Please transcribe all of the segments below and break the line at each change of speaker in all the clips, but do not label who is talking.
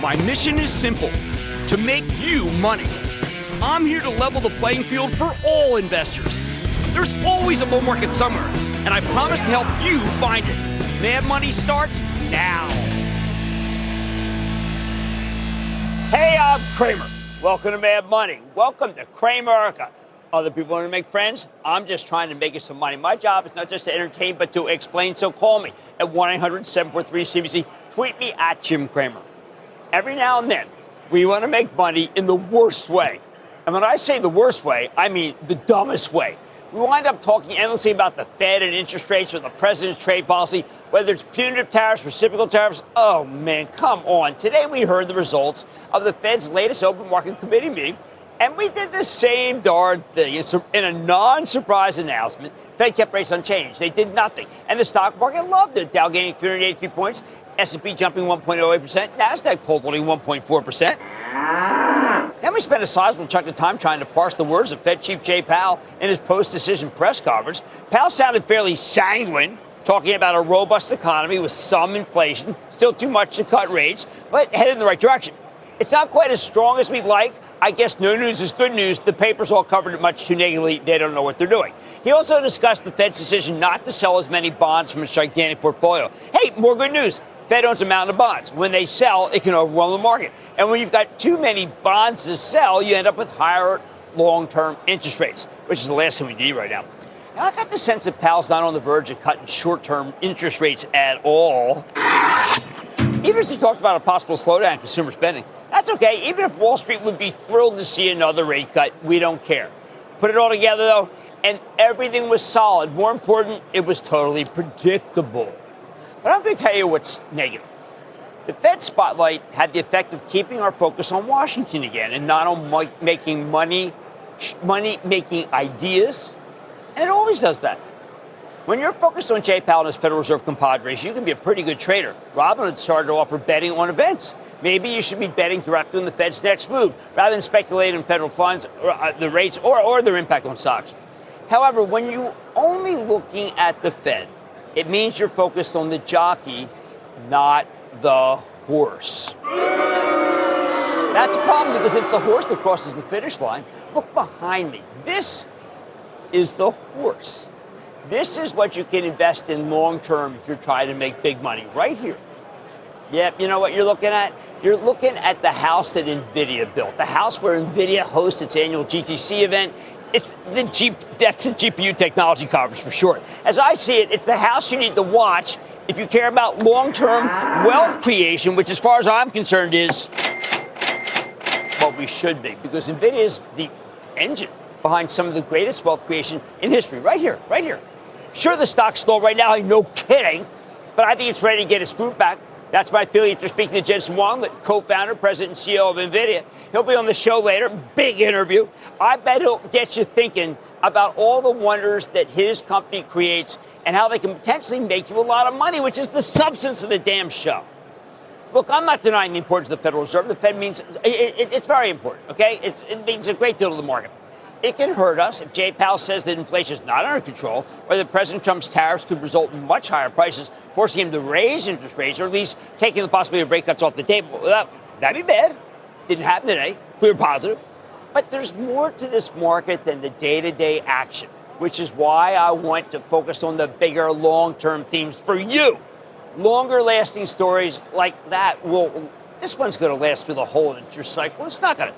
My mission is simple, to make you money. I'm here to level the playing field for all investors. There's always a bull market somewhere, and I promise to help you find it. Mad Money starts now. Hey, I'm Cramer. Welcome to Mad Money. Welcome to Cramerica. Other people want to make friends? I'm just trying to make you some money. My job is not just to entertain, but to explain. So call me at 1-800-743-CNBC. Tweet me at Jim Cramer. Every now and then, we want to make money in the worst way. And when I say the worst way, I mean the dumbest way. We wind up talking endlessly about the Fed and interest rates or the president's trade policy, whether it's punitive tariffs, reciprocal tariffs. Oh, man, come on. Today we heard the results of the Fed's latest open market committee meeting, and we did the same darn thing. In a non-surprise announcement, Fed kept rates unchanged. They did nothing. And the stock market loved it. Dow gaining 383 points, S&P jumping 1.08%, NASDAQ pulled only 1.4%. Then we spent a sizable chunk of time trying to parse the words of Fed Chief Jay Powell in his post-decision press conference. Powell sounded fairly sanguine, talking about a robust economy with some inflation, still too much to cut rates, but headed in the right direction. It's not quite as strong as we'd like. I guess no news is good news. The papers all covered it much too negatively. They don't know what they're doing. He also discussed the Fed's decision not to sell as many bonds from its gigantic portfolio. Hey, more good news. Fed owns a mountain of bonds. When they sell, it can overwhelm the market. And when you've got too many bonds to sell, you end up with higher long-term interest rates, which is the last thing we need right now. Now, I got the sense that Powell's not on the verge of cutting short-term interest rates at all. Even as he talked about a possible slowdown in consumer spending. That's okay. Even if Wall Street would be thrilled to see another rate cut, we don't care. Put it all together, though, and everything was solid. More important, it was totally predictable. But I'm going to tell you what's negative. The Fed spotlight had the effect of keeping our focus on Washington again and not on making money-making ideas. And it always does that. When you're focused on Jay Powell and his Federal Reserve compadres, you can be a pretty good trader. Robinhood started to offer betting on events. Maybe you should be betting directly on the Fed's next move rather than speculating on federal funds, or the rates, or their impact on stocks. However, when you're only looking at the Fed, it means you're focused on the jockey, not the horse. That's a problem because it's the horse that crosses the finish line. Look behind me. This is the horse. This is what you can invest in long term if you're trying to make big money right here. Yep, you know what you're looking at? You're looking at the house that Nvidia built, the house where Nvidia hosts its annual GTC event. That's the GPU technology conference for short. As I see it, it's the house you need to watch if you care about long-term wealth creation, which as far as I'm concerned is what we should be, because Nvidia is the engine behind some of the greatest wealth creation in history. Right here, right here. Sure, the stock's slow right now, no kidding, but I think it's ready to get its groove back. That's my feeling after speaking to Jensen Huang, the co-founder, president, and CEO of Nvidia. He'll be on the show later. Big interview. I bet he'll get you thinking about all the wonders that his company creates and how they can potentially make you a lot of money, which is the substance of the damn show. Look, I'm not denying the importance of the Federal Reserve. The Fed means it's very important, okay? It means a great deal to the market. It can hurt us if Jay Powell says that inflation is not under control, or that President Trump's tariffs could result in much higher prices, forcing him to raise interest rates, or at least taking the possibility of rate cuts off the table. That'd be bad. Didn't happen today. Clear positive. But there's more to this market than the day-to-day action, which is why I want to focus on the bigger long-term themes for you. Longer-lasting stories like that this one's going to last through the whole interest cycle. It's not going to.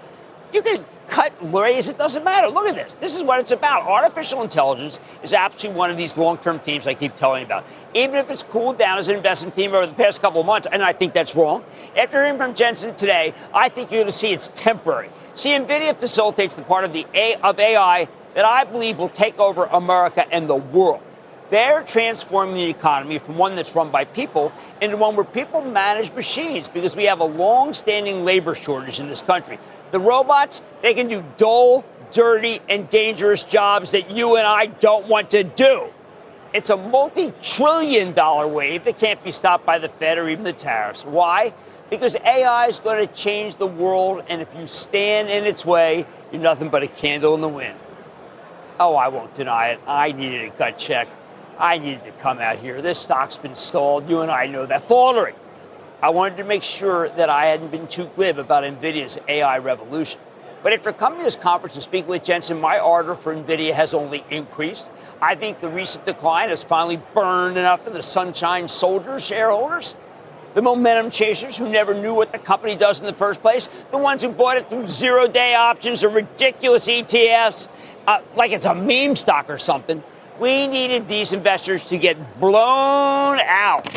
You can cut, raise, it doesn't matter. Look at this. This is what it's about. Artificial intelligence is absolutely one of these long-term themes I keep telling you about. Even if it's cooled down as an investment theme over the past couple of months, and I think that's wrong. After hearing from Jensen today, I think you're going to see it's temporary. See, Nvidia facilitates the part of AI that I believe will take over America and the world. They're transforming the economy from one that's run by people into one where people manage machines, because we have a long-standing labor shortage in this country. The robots, they can do dull, dirty, and dangerous jobs that you and I don't want to do. It's a multi-trillion-dollar wave that can't be stopped by the Fed or even the tariffs. Why? Because AI is going to change the world, and if you stand in its way, you're nothing but a candle in the wind. Oh, I won't deny it. I needed a gut check. I needed to come out here. This stock's been stalled. You and I know that. Faltering. I wanted to make sure that I hadn't been too glib about NVIDIA's AI revolution. But after coming to this conference and speaking with Jensen, my ardor for NVIDIA has only increased. I think the recent decline has finally burned enough of the Sunshine Soldiers shareholders, the momentum chasers who never knew what the company does in the first place, the ones who bought it through zero-day options or ridiculous ETFs, like it's a meme stock or something. We needed these investors to get blown out.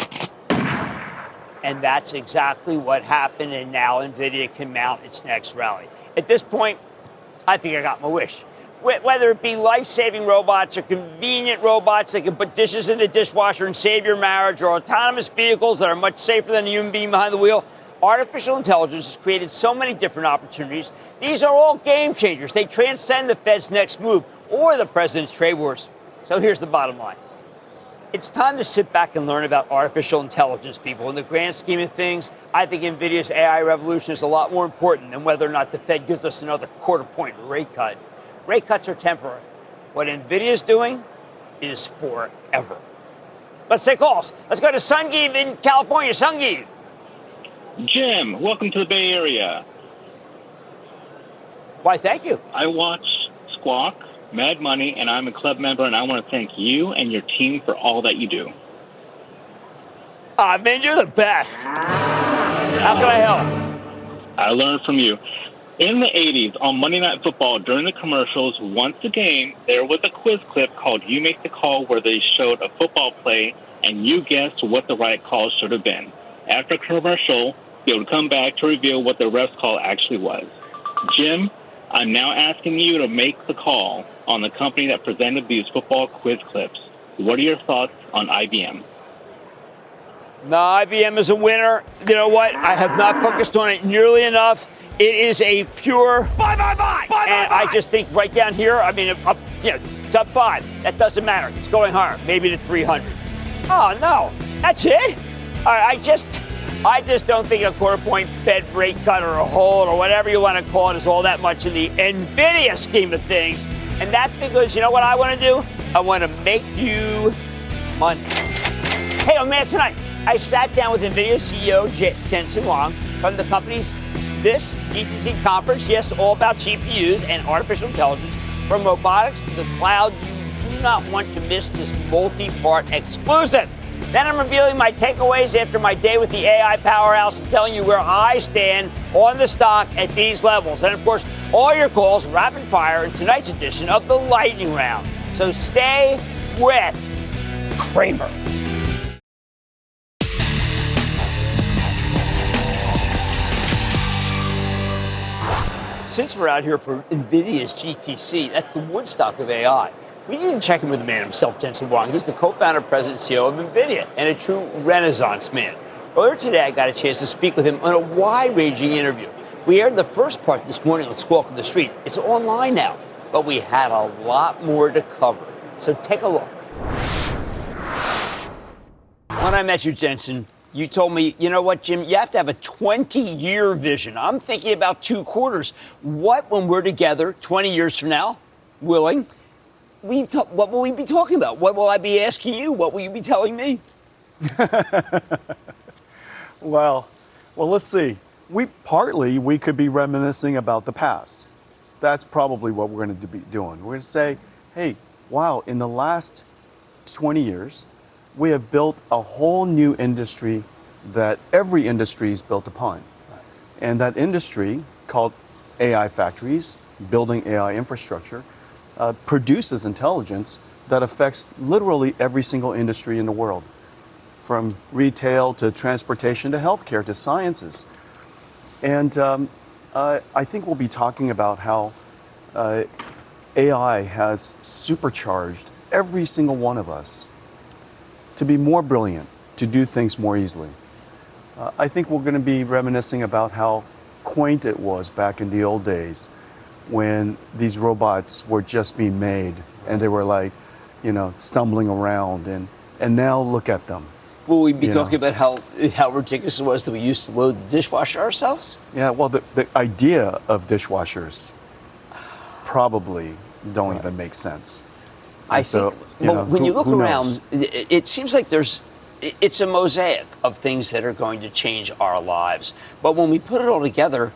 And that's exactly what happened, and now NVIDIA can mount its next rally. At this point, I think I got my wish. Whether it be life-saving robots or convenient robots that can put dishes in the dishwasher and save your marriage, or autonomous vehicles that are much safer than a human being behind the wheel, artificial intelligence has created so many different opportunities. These are all game changers. They transcend the Fed's next move or the president's trade wars. So here's the bottom line. It's time to sit back and learn about artificial intelligence, people. In the grand scheme of things, I think NVIDIA's AI revolution is a lot more important than whether or not the Fed gives us another quarter-point rate cut. Rate cuts are temporary. What NVIDIA's doing is forever. Let's take calls. Let's go to Sangeev in California. Sangeev.
Jim, welcome to the Bay Area.
Why, thank you.
I watch Squawk, Mad Money, and I'm a club member, and I want to thank you and your team for all that you do.
Man, you're the best. How can I help?
I learned from you. In the 80s, on Monday Night Football, during the commercials, once a game, there was a quiz clip called You Make the Call, where they showed a football play, and you guessed what the right call should have been. After commercial, they would come back to reveal what the ref's call actually was. Jim, I'm now asking you to make the call on the company that presented these football quiz clips. What are your thoughts on IBM?
No, IBM is a winner. You know what? I have not focused on it nearly enough. It is a pure buy. And I just think right down here, I mean, it's up 5. That doesn't matter. It's going higher, maybe to 300. Oh, no. That's it? All right, I just don't think a quarter-point Fed rate cut or a hold or whatever you want to call it is all that much in the NVIDIA scheme of things. And that's because, you know what I want to do? I want to make you money. Hey, man, tonight, I sat down with NVIDIA CEO Jensen Huang from the company's this GTC conference, yes, all about GPUs and artificial intelligence, from robotics to the cloud. You do not want to miss this multi-part exclusive. Then I'm revealing my takeaways after my day with the AI powerhouse and telling you where I stand on the stock at these levels. And, of course, all your calls rapid fire in tonight's edition of the Lightning Round. So stay with Cramer. Since we're out here for NVIDIA's GTC, that's the Woodstock of AI, we need to check in with the man himself, Jensen Huang. He's the co-founder, president, and CEO of NVIDIA, and a true renaissance man. Earlier today, I got a chance to speak with him on a wide-ranging interview. We aired the first part this morning on Squawk on the Street. It's online now, but we had a lot more to cover. So take a look. When I met you, Jensen, you told me, you know what, Jim, you have to have a 20-year vision. I'm thinking about 2 quarters. What, when we're together 20 years from now, willing, what will we be talking about? What will I be asking you? What will you be telling me?
Well, let's see. We could be reminiscing about the past. That's probably what we're going to be doing. We're going to say, hey, wow, in the last 20 years, we have built a whole new industry that every industry is built upon. Right. And that industry, called AI factories, building AI infrastructure, produces intelligence that affects literally every single industry in the world, from retail to transportation to healthcare to sciences. And I think we'll be talking about how AI has supercharged every single one of us to be more brilliant, to do things more easily. I think we're going to be reminiscing about how quaint it was back in the old days when these robots were just being made and they were like, stumbling around, and now look at them.
Will we be talking about how ridiculous it was that we used to load the dishwasher ourselves?
Yeah, well, the idea of dishwashers probably don't even make sense.
I think, when you look around, it seems like there's it's a mosaic of things that are going to change our lives. But when we put it all together,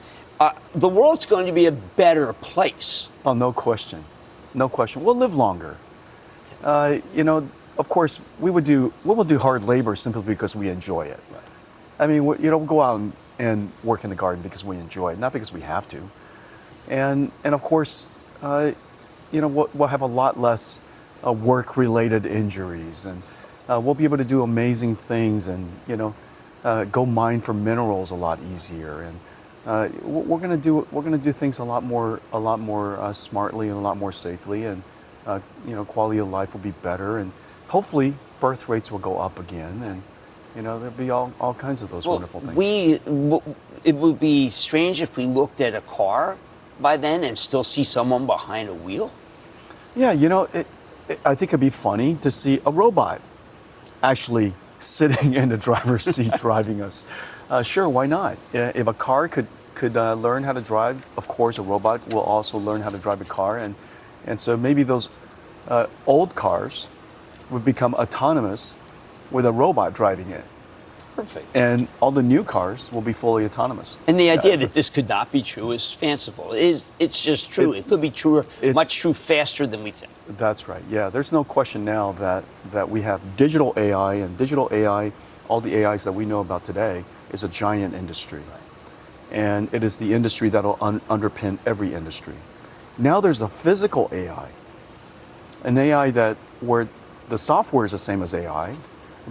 the world's going to be a better place.
Oh, no question. No question. We'll live longer. Of course, we will do hard labor simply because we enjoy it.
Right.
I mean, we'll go out and work in the garden because we enjoy it, not because we have to. And of course, we'll have a lot less work-related injuries, and we'll be able to do amazing things, and go mine for minerals a lot easier. And we're gonna do things a lot more smartly and a lot more safely, and quality of life will be better, and hopefully birth rates will go up again, and there'll be all kinds of those wonderful things.
It would be strange if we looked at a car by then and still see someone behind a wheel.
Yeah, I think it'd be funny to see a robot actually sitting in the driver's seat driving us. Sure, why not? If a car could learn how to drive, of course, a robot will also learn how to drive a car, and so maybe those old cars would become autonomous with a robot driving it.
Perfect.
And all the new cars will be fully autonomous.
And the idea that this could not be true is fanciful. It's just true. It could be truer, much faster than we think.
That's right. Yeah, there's no question now that we have digital AI, and digital AI, all the AIs that we know about today, is a giant industry. Right. And it is the industry that will underpin every industry. Now there's a physical AI, an AI where the software is the same as AI,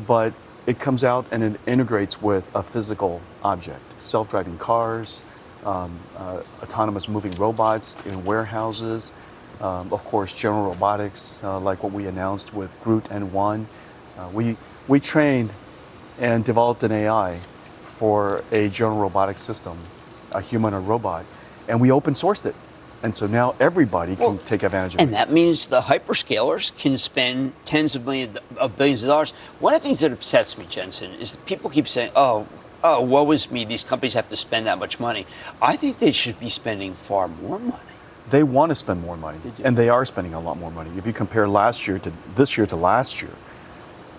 but it comes out and it integrates with a physical object. Self-driving cars, autonomous moving robots in warehouses, of course, general robotics, like what we announced with Groot N1. We trained and developed an AI for a general robotics system, a human or robot, and we open sourced it. And so now everybody can take advantage of it.
And that means the hyperscalers can spend tens of billions of dollars. One of the things that upsets me, Jensen, is that people keep saying, oh, woe is me, these companies have to spend that much money. I think they should be spending far more money.
They want to spend more money, and they are spending a lot more money. If you compare last year to this year to last year,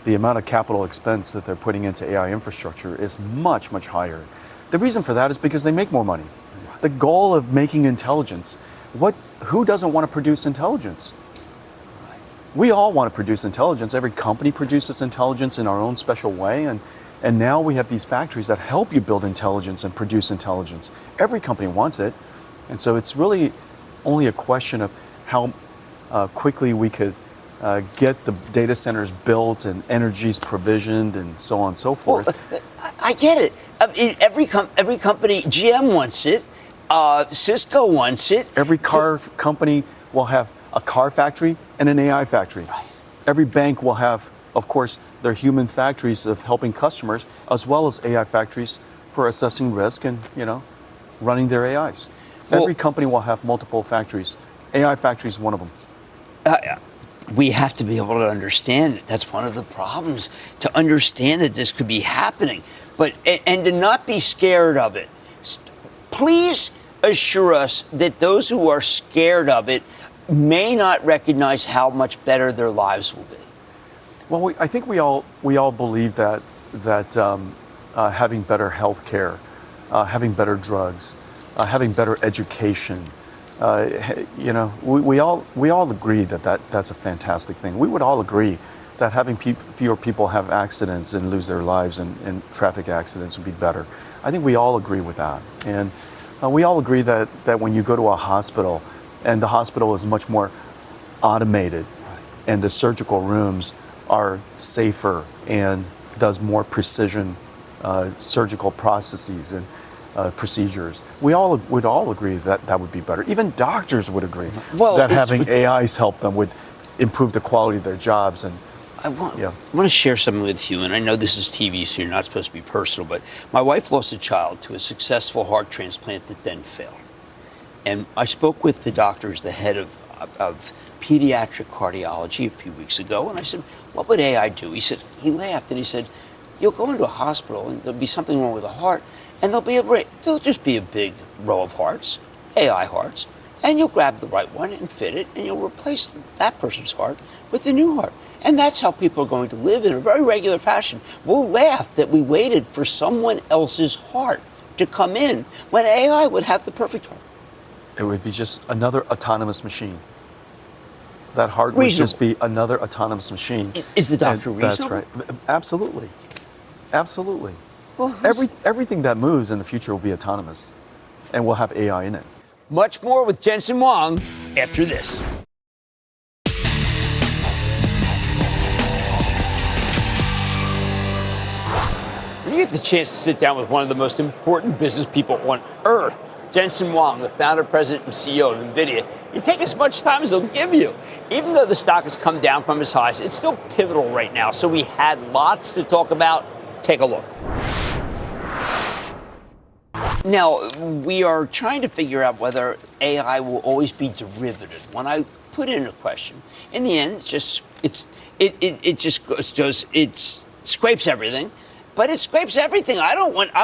the amount of capital expense that they're putting into AI infrastructure is much, much higher. The reason for that is because they make more money. The goal of making intelligence, who doesn't want to produce intelligence? We all want to produce intelligence. Every company produces intelligence in our own special way, and now we have these factories that help you build intelligence and produce intelligence. Every company wants it, and so it's really only a question of how quickly we could get the data centers built and energies provisioned and so on and so forth.
Well, I get it. I mean, every company, GM wants it. Cisco wants it.
Every car company will have a car factory and an AI factory.
Right.
Every bank will have, of course, their human factories of helping customers, as well as AI factories for assessing risk and running their AIs. Every company will have multiple factories. AI factory is one of them.
We have to be able to understand it. That's one of the problems, to understand that this could be happening, and to not be scared of it. Please assure us that those who are scared of it may not recognize how much better their lives will be.
Well, I think we all believe that having better health care, having better drugs, having better education, we all agree that's a fantastic thing. We would all agree that having fewer people have accidents and lose their lives in traffic accidents would be better. I think we all agree with that. And we all agree that when you go to a hospital, and the hospital is much more automated, and the surgical rooms are safer and does more precision surgical processes and procedures, we all would all agree that would be better. Even doctors would agree that having AIs help them would improve the quality of their jobs. And
I want to share something with you, and I know this is TV, so you're not supposed to be personal, but my wife lost a child to a successful heart transplant that then failed. And I spoke with the doctors, the head of pediatric cardiology a few weeks ago, and I said, what would AI do? He laughed and he said, you'll go into a hospital and there'll be something wrong with the heart, and there'll just be a big row of hearts, AI hearts, and you'll grab the right one and fit it, and you'll replace that person's heart with a new heart. And that's how people are going to live in a very regular fashion. We'll laugh that we waited for someone else's heart to come in when AI would have the perfect heart.
It would be just another autonomous machine. That heart would just be another autonomous machine.
Is the doctor reasonable?
That's right. Absolutely. Absolutely.
Well,
Everything that moves in the future will be autonomous, and we'll have AI in it.
Much more with Jensen Huang after this. When you get the chance to sit down with one of the most important business people on earth, Jensen Huang, the founder, president, and CEO of Nvidia, you take as much time as they'll give you. Even though the stock has come down from its highs, it's still pivotal right now. So we had lots to talk about. Take a look. Now, we are trying to figure out whether AI will always be derivative. When I put in a question, in the end, it scrapes everything. But it scrapes everything. I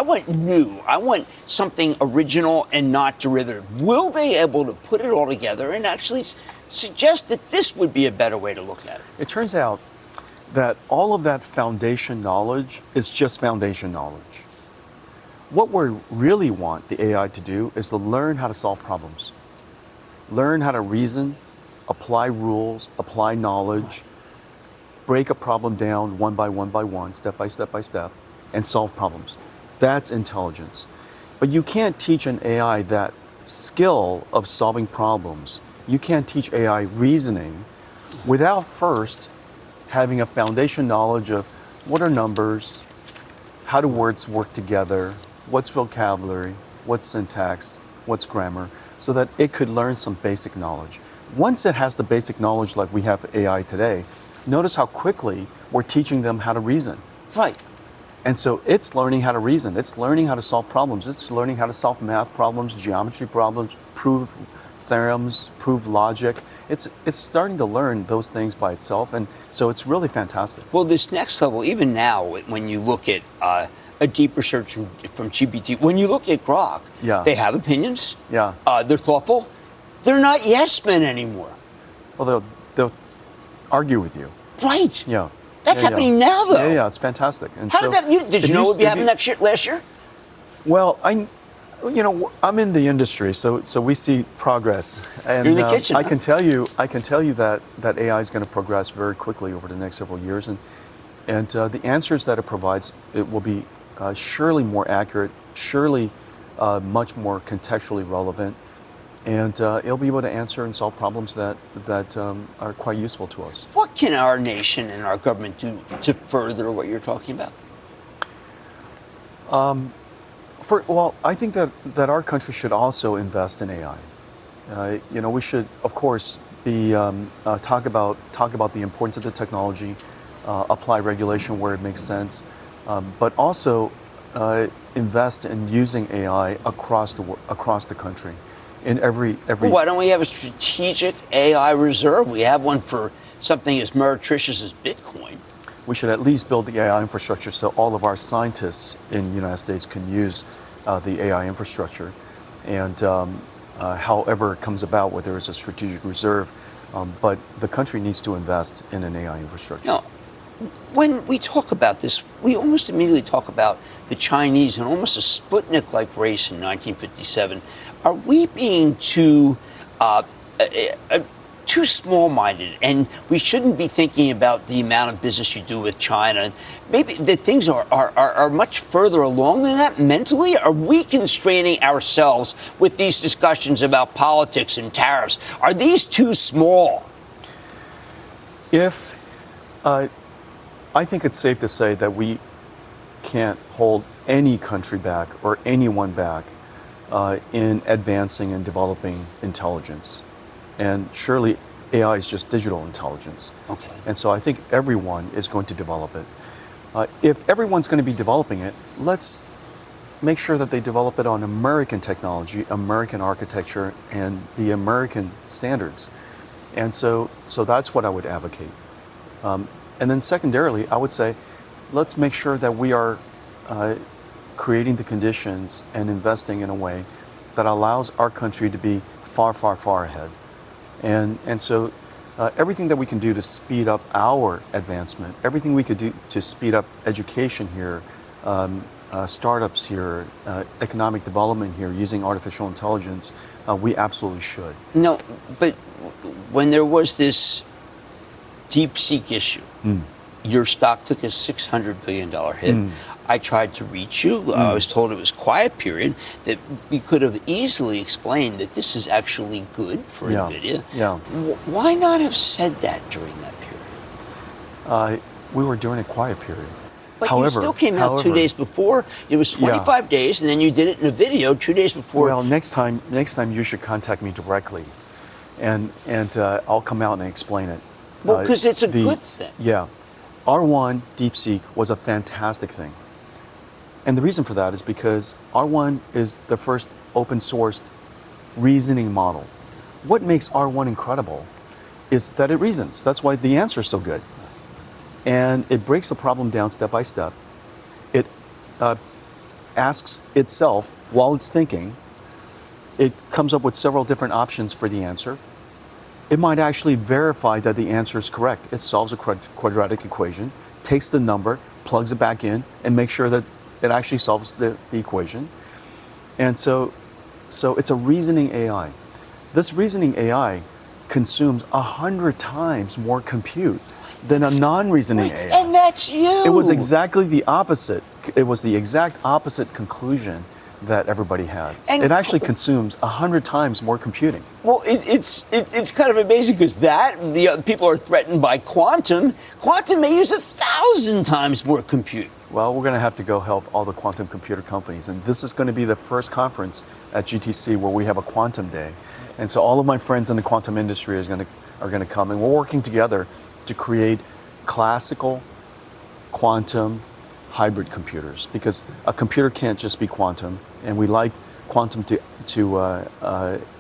want new. I want something original and not derivative. Will they be able to put it all together and actually suggest that this would be a better way to look at it?
It turns out that all of that foundation knowledge is just foundation knowledge. What we really want the AI to do is to learn how to solve problems, learn how to reason, apply rules, apply knowledge, break a problem down one by one, step by step, and solve problems. That's intelligence. But you can't teach an AI that skill of solving problems. You can't teach AI reasoning without first having a foundation knowledge of what are numbers, how do words work together, what's vocabulary, what's syntax, what's grammar, so that it could learn some basic knowledge. Once it has the basic knowledge like we have AI today, notice how quickly we're teaching them how to reason.
Right.
And so it's learning how to reason. It's learning how to solve problems. It's learning how to solve math problems, geometry problems, prove theorems, prove logic. It's starting to learn those things by itself. And so it's really fantastic.
Well, this next level, even now, when you look at a deeper search from GPT, when you look at Grok, they have opinions.
Yeah.
They're thoughtful. They're not yes men anymore.
Well, they'll argue with you.
Right.
Yeah.
That's happening now, though.
Yeah, it's fantastic. And
how did that? Did you know it would be happening last year?
Well, I'm in the industry, so we see progress. And
you're in the kitchen.
I can tell you that AI is going to progress very quickly over the next several years, and the answers that it provides, it will be surely more accurate, surely much more contextually relevant. And it'll be able to answer and solve problems that are quite useful to us.
What can our nation and our government do to further what you're talking about?
I think that our country should also invest in AI. We should, of course, be talk about the importance of the technology, apply regulation where it makes sense, but also invest in using AI across the country. In every
Well, why don't we have a strategic AI reserve? We have one for something as meretricious as Bitcoin.
We should at least build the AI infrastructure so all of our scientists in the United States can use the AI infrastructure. And however it comes about, whether it's a strategic reserve, but the country needs to invest in an AI infrastructure.
Now, when we talk about this, we almost immediately talk about the Chinese and almost a Sputnik-like race in 1957. Are we being too small-minded, and we shouldn't be thinking about the amount of business you do with China? Maybe that things are much further along than that mentally? Are we constraining ourselves with these discussions about politics and tariffs? Are these too small?
I think it's safe to say that we can't hold any country back or anyone back in advancing and developing intelligence. And surely AI is just digital intelligence.
Okay.
And so I think everyone is going to develop it. If everyone's going to be developing it, let's make sure that they develop it on American technology, American architecture, and the American standards. And so that's what I would advocate. And then secondarily, I would say, let's make sure that we are creating the conditions and investing in a way that allows our country to be far, far, far ahead. And so everything that we can do to speed up our advancement, everything we could do to speed up education here, startups here, economic development here using artificial intelligence, we absolutely should.
No, but when there was this DeepSeek issue, your stock took a $600 billion hit. I tried to reach you. I was told it was quiet period, that we could have easily explained that this is actually good for Nvidia.
Yeah.
Why not have said that during that period?
We were during a quiet period.
But you still came out 2 days before. It was 25 days, and then you did it in a video 2 days before.
Well, next time you should contact me directly, and I'll come out and explain it.
Well, because it's a good thing.
Yeah. R1 DeepSeek was a fantastic thing. And the reason for that is because R1 is the first open sourced reasoning model. What makes R1 incredible is that it reasons. That's why the answer is so good. And it breaks the problem down step by step. It asks itself while it's thinking. It comes up with several different options for the answer. It might actually verify that the answer is correct. It solves a quadratic equation, takes the number, plugs it back in, and makes sure that it actually solves the equation. And so it's a reasoning AI. This reasoning AI consumes 100 times more compute than a non-reasoning AI.
And that's you.
It was exactly the opposite. It was the exact opposite conclusion that everybody had. And it actually consumes 100 times more computing.
Well, it's kind of amazing because people are threatened by quantum. Quantum may use 1,000 times more compute.
Well, we're going to have to go help all the quantum computer companies. And this is going to be the first conference at GTC where we have a quantum day. And so all of my friends in the quantum industry are going to come. And we're working together to create classical quantum hybrid computers, because a computer can't just be quantum. And we like quantum to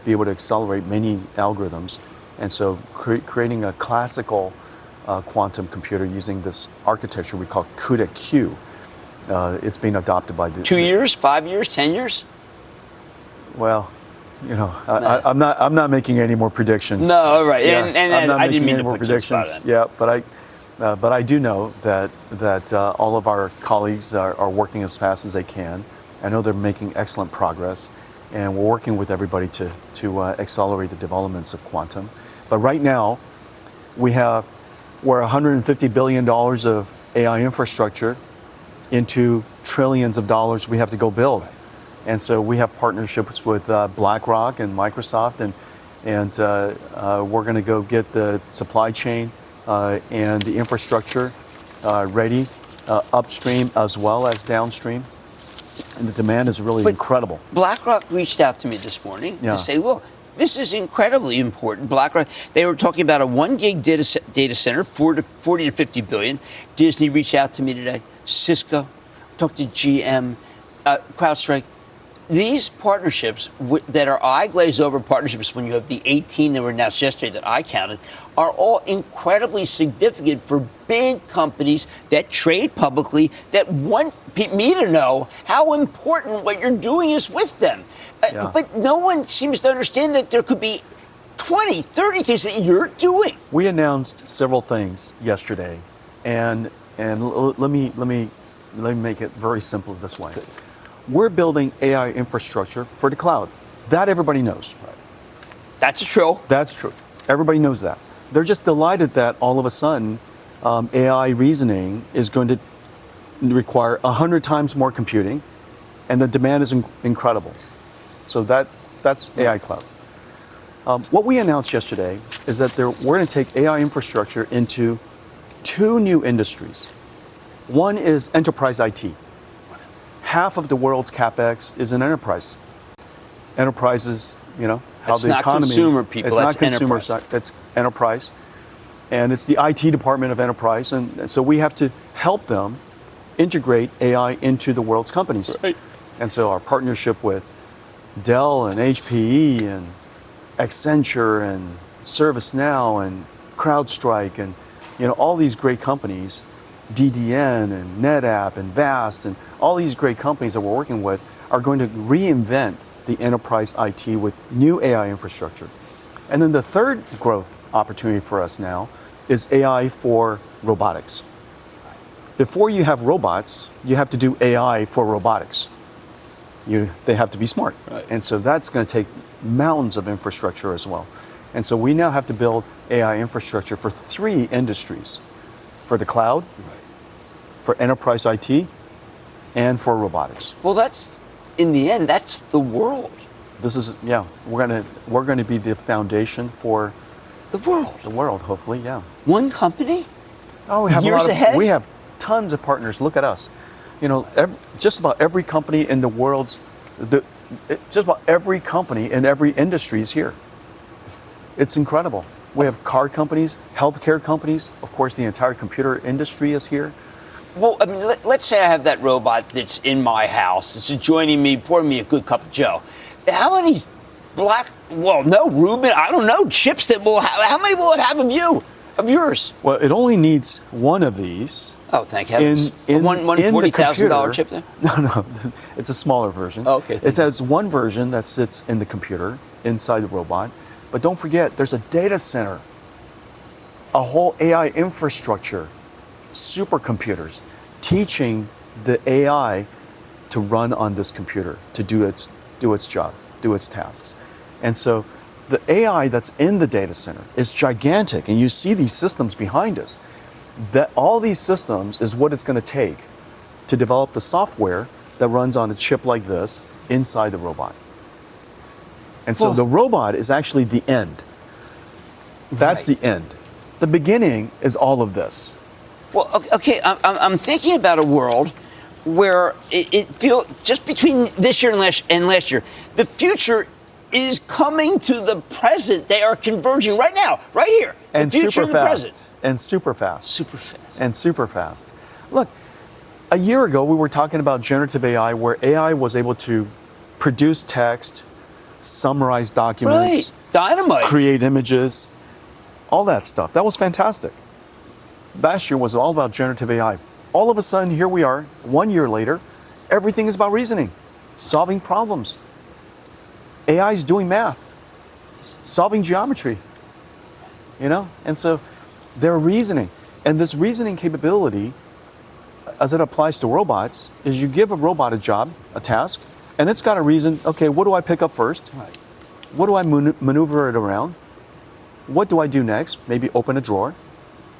be able to accelerate many algorithms. And so creating a classical quantum computer using this architecture we call CUDA-Q. It's being adopted by the
2 years, 5 years, 10 years.
Well, I'm not making any more predictions.
No, right,
yeah,
and I didn't mean to put predictions.
Yeah, but I do know that all of our colleagues are working as fast as they can. I know they're making excellent progress, and we're working with everybody to accelerate the developments of quantum. But right now, we're $150 billion of AI infrastructure into trillions of dollars we have to go build. And so we have partnerships with BlackRock and Microsoft, and we're going to go get the supply chain and the infrastructure ready upstream as well as downstream. And the demand is really incredible.
BlackRock reached out to me this morning to say, look, this is incredibly important. BlackRock, they were talking about a 1 gig data center, 40 to 50 billion. Disney reached out to me today. Cisco, talked to GM, CrowdStrike. These partnerships that are eye glaze over partnerships, when you have the 18 that were announced yesterday that I counted, are all incredibly significant for big companies that trade publicly, that want me to know how important what you're doing is with them. But no one seems to understand that there could be 20, 30 things that you're doing.
We announced several things yesterday, and let me make it very simple this way.
Good.
We're building AI infrastructure for the cloud. That everybody knows. Right.
That's true.
That's true. Everybody knows that. They're just delighted that all of a sudden AI reasoning is going to require 100 times more computing, and the demand is incredible. So that's AI cloud. What we announced yesterday is that we're going to take AI infrastructure into 2 new industries. One is enterprise IT. Half of the world's CapEx is in enterprise. Enterprises, how
it's
the
not
economy.
Consumer people.
It's not consumer. It's enterprise, and it's the IT department of enterprise, and so we have to help them integrate AI into the world's companies.
Right.
And so our partnership with Dell and HPE and Accenture and ServiceNow and CrowdStrike and all these great companies, DDN and NetApp and Vast and all these great companies that we're working with are going to reinvent the enterprise IT with new AI infrastructure. And then the third growth opportunity for us now is AI for robotics. Before you have robots, you have to do AI for robotics. They have to be smart.
Right.
And so that's going to take mountains of infrastructure as well. And so we now have to build AI infrastructure for 3 industries: for the cloud, for enterprise IT, and for robotics.
Well, that's, in the end, that's the world.
This is, we're going to be the foundation for
The world.
the world, hopefully, yeah.
One company?
Oh, we have
Years ahead?
We have tons of partners. Look at us. You know, just about every company in the world's, just about every company in every industry is here. It's incredible. We have car companies, healthcare companies. Of course, the entire computer industry is here.
Well, I mean, let's say I have that robot that's in my house. It's joining me, pouring me a good cup of Joe. How many Reuben, I don't know, chips that will have, how many will it have of yours?
Well, it only needs one of these.
Oh, thank heavens.
In
one $40,000 chip there?
No, it's a smaller version.
Oh, okay.
It has one version that sits in the computer inside the robot. But don't forget, there's a data center, a whole AI infrastructure, supercomputers, teaching the AI to run on this computer, to do its job, do its tasks. And so the AI that's in the data center is gigantic, and you see these systems behind us. That all these systems is what it's going to take to develop the software that runs on a chip like this inside the robot. And so the robot is actually the end. That's the end. The beginning is all of this.
Well, okay, I'm thinking about a world where it feels, just between this year and last year, the future is coming to the present. They are converging right now, right here.
And
the future
super
and the
fast.
present.
And super fast.
Super fast.
And super fast. Look, a year ago we were talking about generative AI, where AI was able to produce text, summarize documents,
Right. Dynamite.
create images, all that stuff. That was fantastic. Last year was all about generative AI. All of a sudden, here we are, 1 year later, everything is about reasoning, solving problems. AI is doing math, solving geometry, you know? And so they're reasoning. And this reasoning capability, as it applies to robots, is you give a robot a job, a task, and it's got to reason, okay, what do I pick up first?
Right.
What do I maneuver it around? What do I do next? Maybe open a drawer.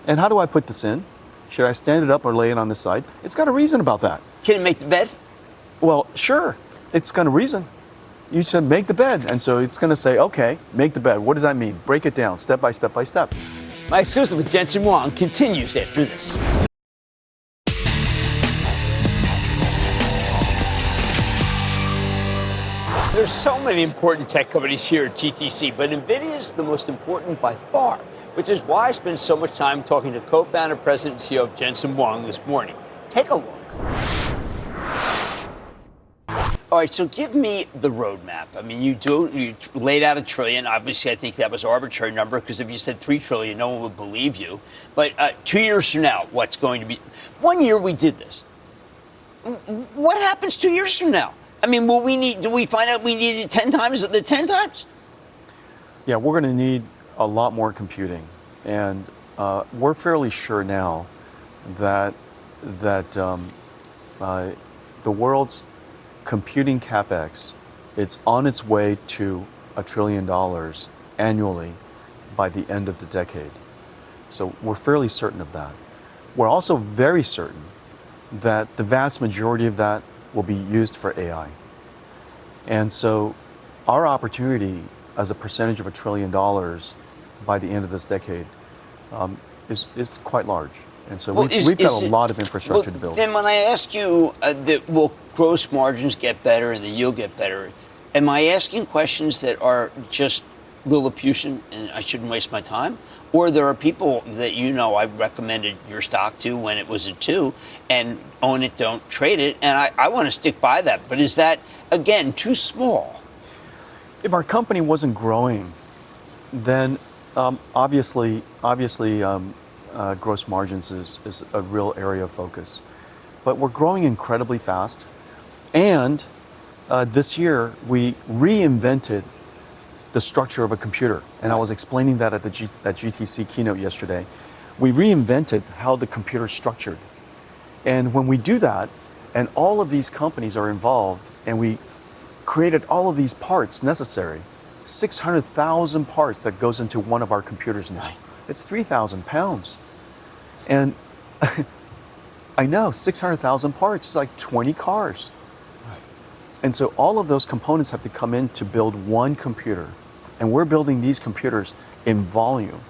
And how do I put this in? Should I stand it up or lay it on the side? It's got to reason about that.
Can it make the bed?
Well, sure, it's going to reason. You said make the bed, and so it's going to say, okay, make the bed. What does that mean? Break it down, step by step by step.
My exclusive with Jensen Huang continues after this. There's so many important tech companies here at GTC, but Nvidia is the most important by far, which is why I spend so much time talking to co-founder, president, and CEO of Jensen Huang this morning. Take a look. All right, so give me the roadmap. I mean, you laid out $1 trillion. Obviously, I think that was an arbitrary number, because if you said $3 trillion, no one would believe you. But 2 years from now, what's going to be? 1 year we did this. What happens 2 years from now? I mean, do we find out we needed 10 times the 10 times?
Yeah, we're going to need a lot more computing. And we're fairly sure now that the world's computing capex, it's on its way to $1 trillion annually by the end of the decade. So we're fairly certain of that. We're also very certain that the vast majority of that will be used for AI. And so our opportunity as a percentage of $1 trillion by the end of this decade is quite large. And so we've got a lot of infrastructure to build.
Then when I ask you will gross margins get better and the yield get better, am I asking questions that are just Lilliputian and I shouldn't waste my time? Or there are people that I recommended your stock to when it was at 2 and own it, don't trade it, and I want to stick by that. But is that, again, too small?
If our company wasn't growing, then obviously gross margins is a real area of focus. But we're growing incredibly fast. And this year, we reinvented the structure of a computer. And I was explaining that at the GTC keynote yesterday. We reinvented how the computer is structured. And when we do that, and all of these companies are involved, and we created all of these parts necessary, 600,000 parts that goes into one of our computers now. It's 3,000 pounds. And I know, 600,000 parts, it's like 20 cars. And so all of those components have to come in to build one computer. And we're building these computers in volume.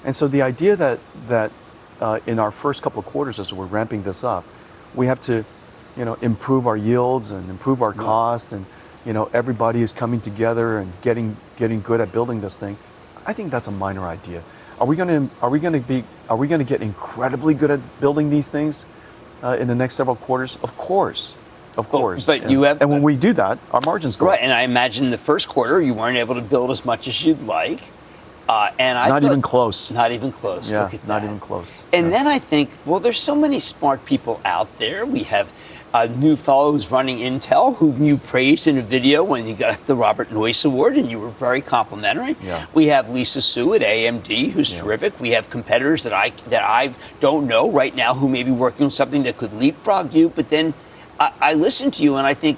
And so the idea that in our first couple of quarters as we're ramping this up, we have to, improve our yields and improve our cost, and everybody is coming together and getting good at building this thing. I think that's a minor idea. Are we going to get incredibly good at building these things in the next several quarters? Of course.
But you have,
and when we do that, our margins go up.
Right, and I imagine the first quarter you weren't able to build as much as you'd like.
Not even close.
Not even close.
Yeah,
Look at
not
that.
even close.
And then I think, well, there's so many smart people out there. We have a new fellow who's running Intel, whom you praised in a video when you got the Robert Noyce Award, and you were very complimentary.
Yeah.
We have Lisa Su at AMD, who's terrific. We have competitors that I don't know right now who may be working on something that could leapfrog you. But then I listen to you, and I think,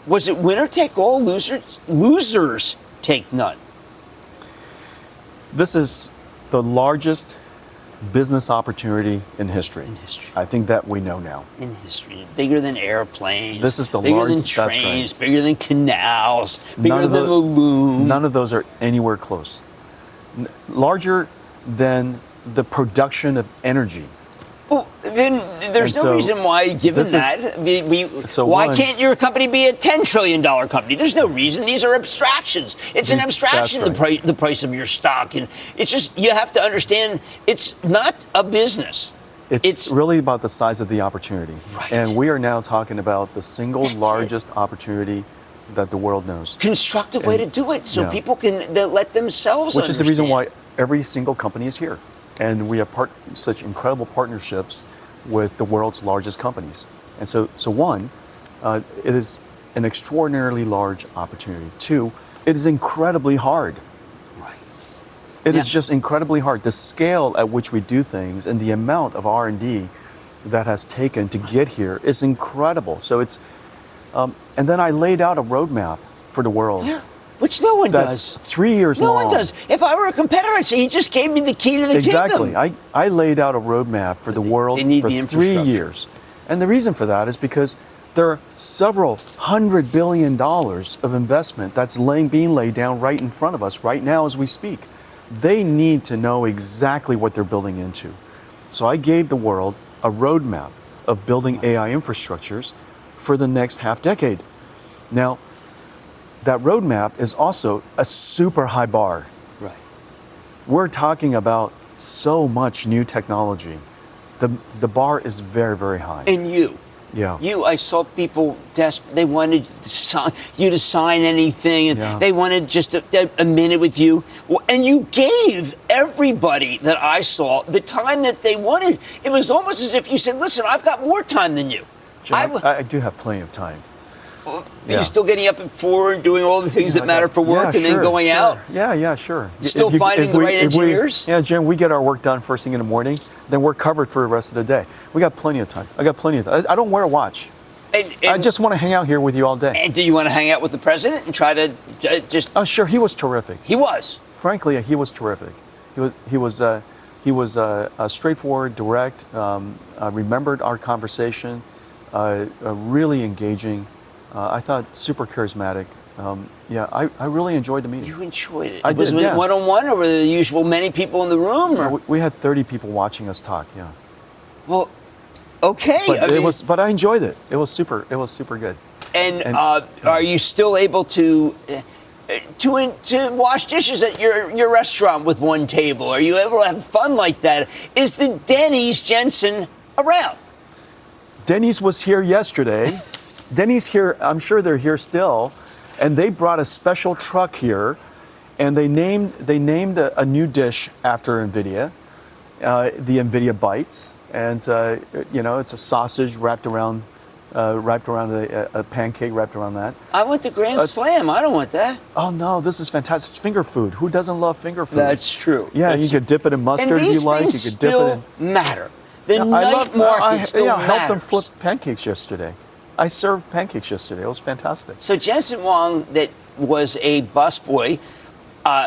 was it winner take all, losers take none?
This is the largest business opportunity in history. I think that we know now.
In history. Bigger than airplanes.
This is the
bigger
largest.
Bigger than trains, bigger than canals, bigger than the loom.
None of those are anywhere close. Larger than the production of energy.
Well, then there's no reason why, given that, why can't your company be a $10 trillion company? There's no reason. These are abstractions. It's an abstraction, the price of your stock. And it's just, you have to understand, it's not a business.
It's really about the size of the opportunity.
Right.
And we are now talking about the single largest opportunity that the world knows.
Constructive way to do it, so people can let themselves
Which is the
understand.
reason why every single company is here. And we have such incredible partnerships with the world's largest companies. And so one, it is an extraordinarily large opportunity. Two, it is incredibly hard.
Right.
It is just incredibly hard. The scale at which we do things and the amount of R&D that has taken to get here is incredible. So it's, and then I laid out a roadmap for the world.
Yeah. Which no one
That's
does.
3 years long.
No one does. If I were a competitor, I'd say he just gave me the key to the kingdom.
Exactly. I laid out a roadmap for the world for 3 years. And the reason for that is because there are several $100 billion of investment that's being laid down right in front of us right now as we speak. They need to know exactly what they're building into. So I gave the world a roadmap of building AI infrastructures for the next half decade. Now, that roadmap is also a super high bar.
Right.
We're talking about so much new technology. The bar is very, very high.
And you.
Yeah.
I saw people they wanted you to sign anything, and they wanted just a minute with you. And you gave everybody that I saw the time that they wanted. It was almost as if you said, listen, I've got more time than you.
Jim, I do have plenty of time.
You're still getting up at 4 and doing all the things that matter for work, and then going out?
Yeah, sure.
Still finding the right engineers?
Jim, we get our work done first thing in the morning, then we're covered for the rest of the day. We got plenty of time. I got plenty of time. I don't wear a watch. And I just want to hang out here with you all day.
And do you want to hang out with the president and try to just...
Oh, sure. He was terrific.
He was.
Frankly, he was terrific. He was straightforward, direct, remembered our conversation, really engaging. I thought super charismatic. I really enjoyed the meeting.
You enjoyed it?
I did,
Was it one-on-one, or were there the usual many people in the room? Or?
We had 30 people watching us talk. Yeah.
Well, okay.
But I enjoyed it. It was super good.
And are you still able to wash dishes at your restaurant with one table? Are you able to have fun like that? Is the Denny's Jensen around?
Denny's was here yesterday. Denny's here, I'm sure they're here still, and they brought a special truck here, and they named a new dish after Nvidia, the Nvidia Bites, and it's a sausage wrapped around wrapped around a pancake wrapped around that.
I want the Grand Slam. I don't want that.
Oh no, this is fantastic. It's finger food. Who doesn't love finger food?
That's true.
Yeah, you could dip it in mustard if you like. You could dip it in.
Matter. The night market still matters.
I helped them flip pancakes yesterday. I served pancakes yesterday. It was fantastic.
So Jensen Huang, that was a busboy,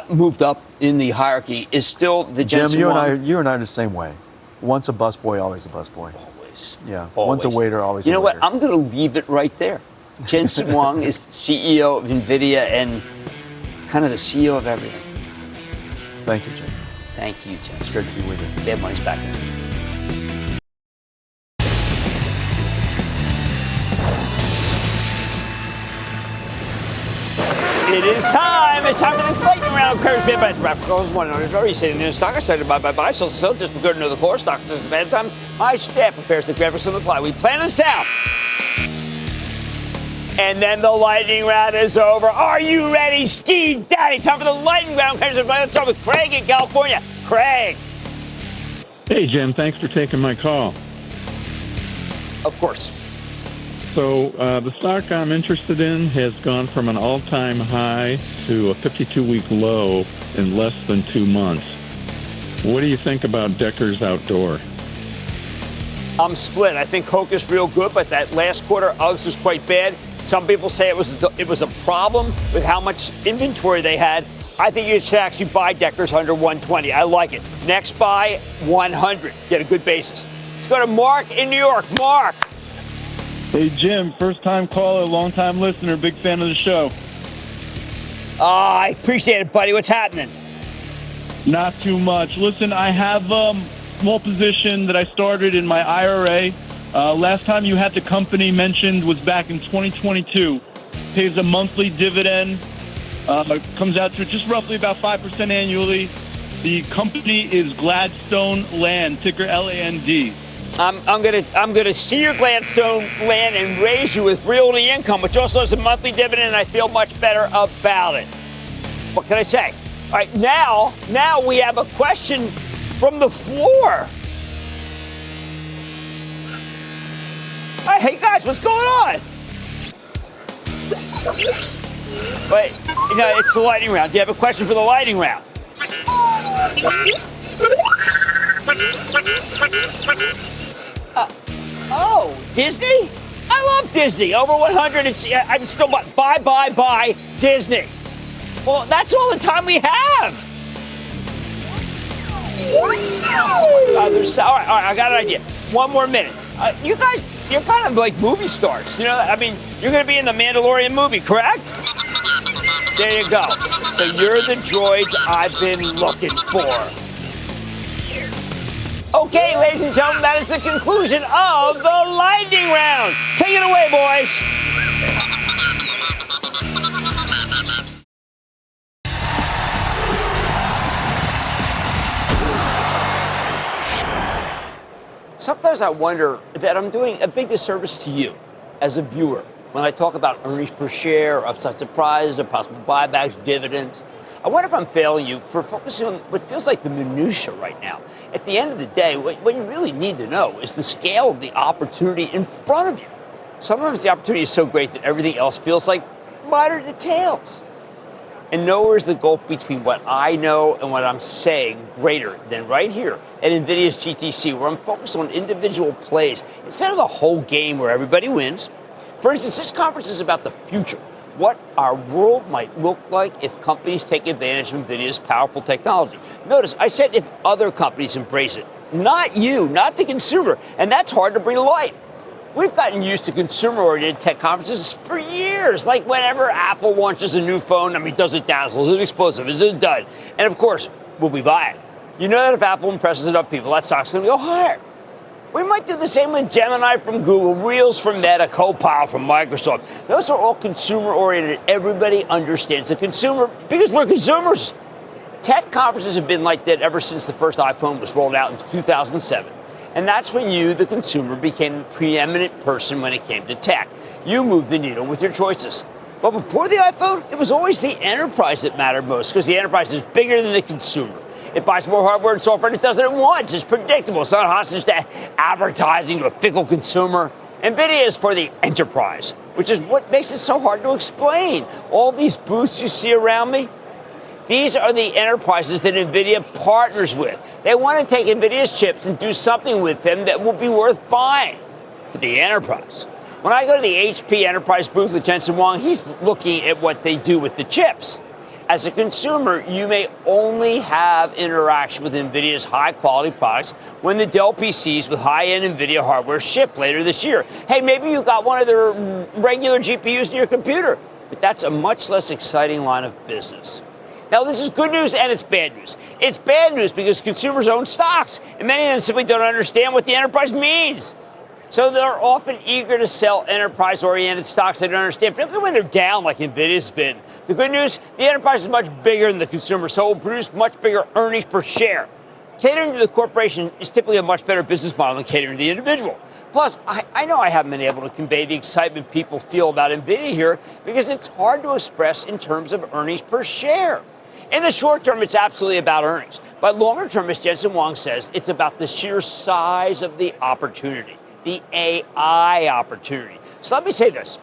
moved up in the hierarchy, is still the Jensen
Jim, you and I are the same way. Once a busboy, always a busboy.
Always.
Yeah.
Always.
Once a waiter, always a waiter.
You know what? I'm going to leave it right there. Jensen Huang is the CEO of Nvidia and kind of the CEO of everything.
Thank you, Jim.
Thank you, Jensen.
It's great to be with you.
Mad Money's back. It is time. It's time for the lightning round. Cramer's Mad Money's back. Goes one on. It's already sitting there in stock. I started buy. So just be good to know the core stock. This is bad time. My staff prepares the graphics on the fly. We plan this out. And then the lightning round is over. Are you ready, Ski Daddy? Time for the lightning round. Let's start with Craig in California. Craig.
Hey, Jim. Thanks for taking my call.
Of course.
So the stock I'm interested in has gone from an all-time high to a 52-week low in less than 2 months. What do you think about Decker's Outdoor?
I'm split. I think Coke is real good, but that last quarter, Uggs was quite bad. Some people say it was a problem with how much inventory they had. I think you should actually buy Decker's under 120. I like it. Next buy, 100. Get a good basis. Let's go to Mark in New York. Mark.
Hey, Jim, first-time caller, long-time listener, big fan of the show.
I appreciate it, buddy. What's happening?
Not too much. Listen, I have a small position that I started in my IRA. Last time you had the company mentioned was back in 2022. Pays a monthly dividend. Comes out to just roughly about 5% annually. The company is Gladstone Land, ticker LAND.
I'm gonna see your Gladstone land and raise you with realty income, which also has a monthly dividend, and I feel much better about it. What can I say? All right, now we have a question from the floor. Hey guys, what's going on? Wait, it's the lightning round. Do you have a question for the lightning round? Oh, Disney? I love Disney. Over 100. I'm still buy Disney. Well, that's all the time we have. All right, I got an idea. One more minute. You guys, you're kind of like movie stars. You're going to be in the Mandalorian movie, correct? There you go. So you're the droids I've been looking for. Okay, ladies and gentlemen, that is the conclusion of the lightning round. Take it away, boys. Sometimes I wonder that I'm doing a big disservice to you as a viewer when I talk about earnings per share, upside surprises, or possible buybacks, dividends. I wonder if I'm failing you for focusing on what feels like the minutia right now. At the end of the day, what you really need to know is the scale of the opportunity in front of you. Sometimes the opportunity is so great that everything else feels like minor details. And nowhere is the gulf between what I know and what I'm saying greater than right here at NVIDIA's GTC, where I'm focused on individual plays instead of the whole game where everybody wins. For instance, this conference is about the future. What our world might look like if companies take advantage of NVIDIA's powerful technology. Notice, I said if other companies embrace it. Not you, not the consumer. And that's hard to bring to light. We've gotten used to consumer-oriented tech conferences for years. Like whenever Apple launches a new phone, does it dazzle? Is it explosive? Is it done? And of course, will we buy it? You know that if Apple impresses enough people, that stock's going to go higher. We might do the same with Gemini from Google, Reels from Meta, Copilot from Microsoft. Those are all consumer-oriented. Everybody understands the consumer because we're consumers. Tech conferences have been like that ever since the first iPhone was rolled out in 2007. And that's when you, the consumer, became the preeminent person when it came to tech. You moved the needle with your choices. But before the iPhone, it was always the enterprise that mattered most because the enterprise is bigger than the consumer. It buys more hardware and software and it does it at once. It's predictable. It's not hostage to advertising to a fickle consumer. Nvidia is for the enterprise, which is what makes it so hard to explain. All these booths you see around me, these are the enterprises that Nvidia partners with. They want to take Nvidia's chips and do something with them that will be worth buying for the enterprise. When I go to the HP Enterprise booth with Jensen Huang, he's looking at what they do with the chips. As a consumer, you may only have interaction with Nvidia's high-quality products when the Dell PCs with high-end Nvidia hardware ship later this year. Hey, maybe you got one of their regular GPUs in your computer, but that's a much less exciting line of business. Now, this is good news and it's bad news. It's bad news because consumers own stocks, and many of them simply don't understand what the enterprise means. So they're often eager to sell enterprise-oriented stocks they don't understand, particularly when they're down like Nvidia's been. The good news, the enterprise is much bigger than the consumer, so it will produce much bigger earnings per share. Catering to the corporation is typically a much better business model than catering to the individual. Plus, I know I haven't been able to convey the excitement people feel about Nvidia here because it's hard to express in terms of earnings per share. In the short term, it's absolutely about earnings. But longer term, as Jensen Huang says, it's about the sheer size of the opportunity, the AI opportunity. So let me say this.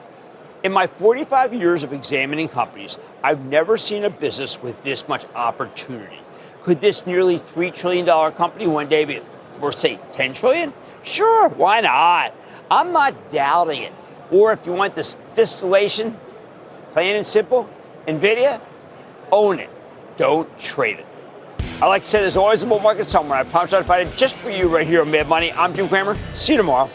In my 45 years of examining companies, I've never seen a business with this much opportunity. Could this nearly $3 trillion company one day be worth, say, $10 trillion? Sure, why not? I'm not doubting it. Or if you want this distillation, plain and simple, Nvidia, own it. Don't trade it. I like to say there's always a bull market somewhere. I promise I'll find it just for you right here on Mad Money. I'm Jim Cramer. See you tomorrow.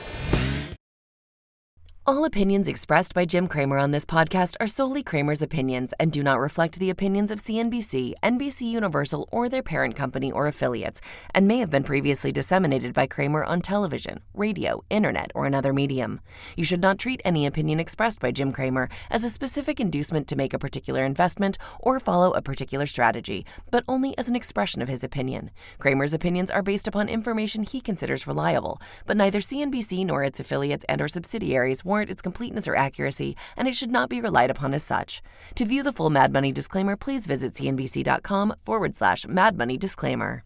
All opinions expressed by Jim Cramer on this podcast are solely Cramer's opinions and do not reflect the opinions of CNBC, NBC Universal, or their parent company or affiliates, and may have been previously disseminated by Cramer on television, radio, internet, or another medium. You should not treat any opinion expressed by Jim Cramer as a specific inducement to make a particular investment or follow a particular strategy, but only as an expression of his opinion. Cramer's opinions are based upon information he considers reliable, but neither CNBC nor its affiliates and or subsidiaries warrant its completeness or accuracy, and it should not be relied upon as such. To view the full Mad Money disclaimer, please visit cnbc.com/Mad Money disclaimer.